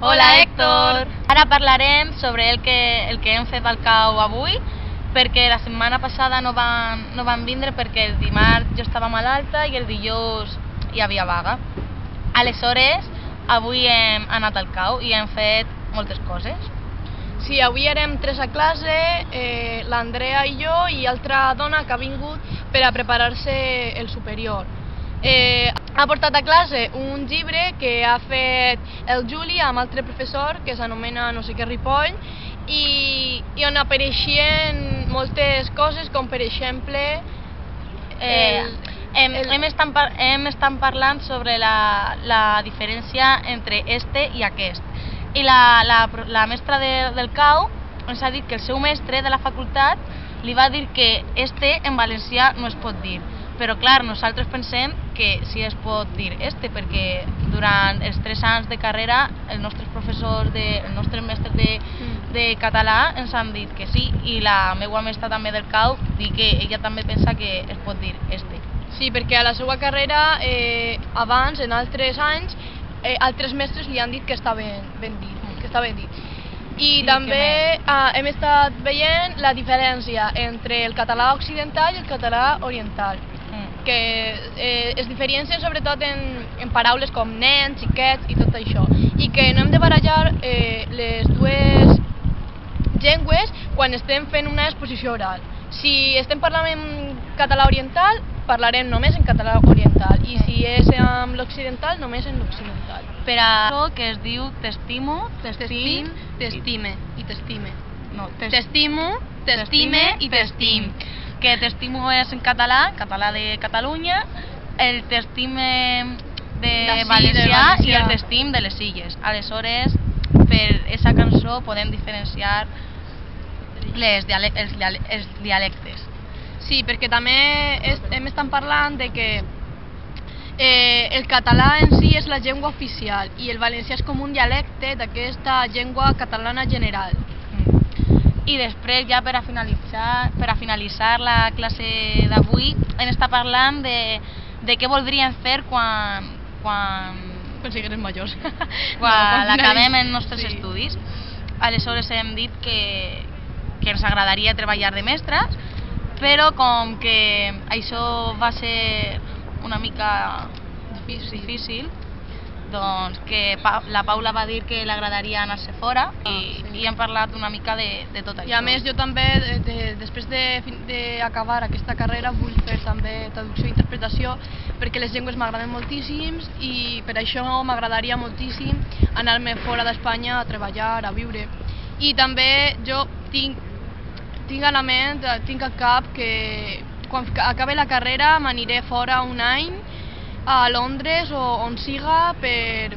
Hola, Héctor! Ara parlarem sobre el que hem fet al CAU avui, perquè la setmana passada no van vindre perquè el dimarts jo estava malalta i el dijous hi havia vaga. Aleshores, avui hem anat al CAU i hem fet moltes coses. Sí, avui érem 3 a classe, l'Andrea i jo i altra dona que ha vingut per a preparar-se el superior. Ha portat a classe un llibre que ha fet el Juli amb altre professor que s'anomena no sé què Ripoll i on apareixien moltes coses com per exemple hem estat parlant sobre la diferència entre este i aquest i la mestra del CAU ens ha dit que el seu mestre de la facultat li va dir que este en valencià no es pot dir, però clar, nosaltres pensem que sí es pot dir este perquè durant els 3 anys de carrera els nostres mestres de català ens han dit que sí i la meva mestra també del CAU diu que ella també pensa que es pot dir este. Sí, perquè a la seva carrera abans, en altres anys, altres mestres li han dit que està ben dit. I també hem estat veient la diferència entre el català occidental i el català oriental, que es diferencien sobretot en paraules com nen, xiquets i tot això, i que no hem de barallar les dues llengües quan estem fent una exposició oral. Si estem parlant en català oriental, parlarem només en català oriental, i si és amb l'occidental, només en l'occidental. Per això que es diu t'estimo, t'estim, t'estime i t'estime. No, T'estimo, t'estime i t'estim. Que t'estimo és en català de Catalunya, el t'estime de Valencià i el t'estim de les Illes. Aleshores, per aquesta cançó podem diferenciar els dialectes. Sí, perquè també hem estat parlant de que el català en si és la llengua oficial i el valencià és com un dialecte d'aquesta llengua catalana general. I després, ja per a finalitzar la classe d'avui, hem estat parlant de què voldríem fer quan siguem majors. Quan acabem els nostres estudis. Aleshores hem dit que ens agradaria treballar de mestres, però com que això va ser una mica difícil, doncs que la Paula va dir que l'agradaria anar-se fora i hem parlat una mica de tot això. I a més jo també, després d'acabar aquesta carrera, vull fer també traducció i interpretació perquè les llengües m'agraden moltíssim i per això m'agradaria moltíssim anar-me fora d'Espanya a treballar, a viure. I també jo tinc a la ment, tinc al cap que quan acabi la carrera m'aniré fora un any a Londres o on siga per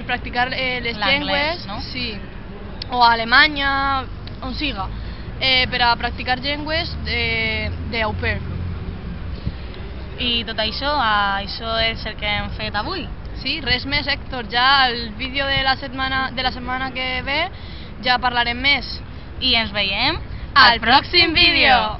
practicar les llengües, no? Sí, o a Alemanya, on siga, per a practicar llengües d'au pair. I tot això és el que hem fet avui. Sí, res més, Héctor, ja el vídeo de la setmana que ve ja parlarem més. I ens veiem al pròxim vídeo!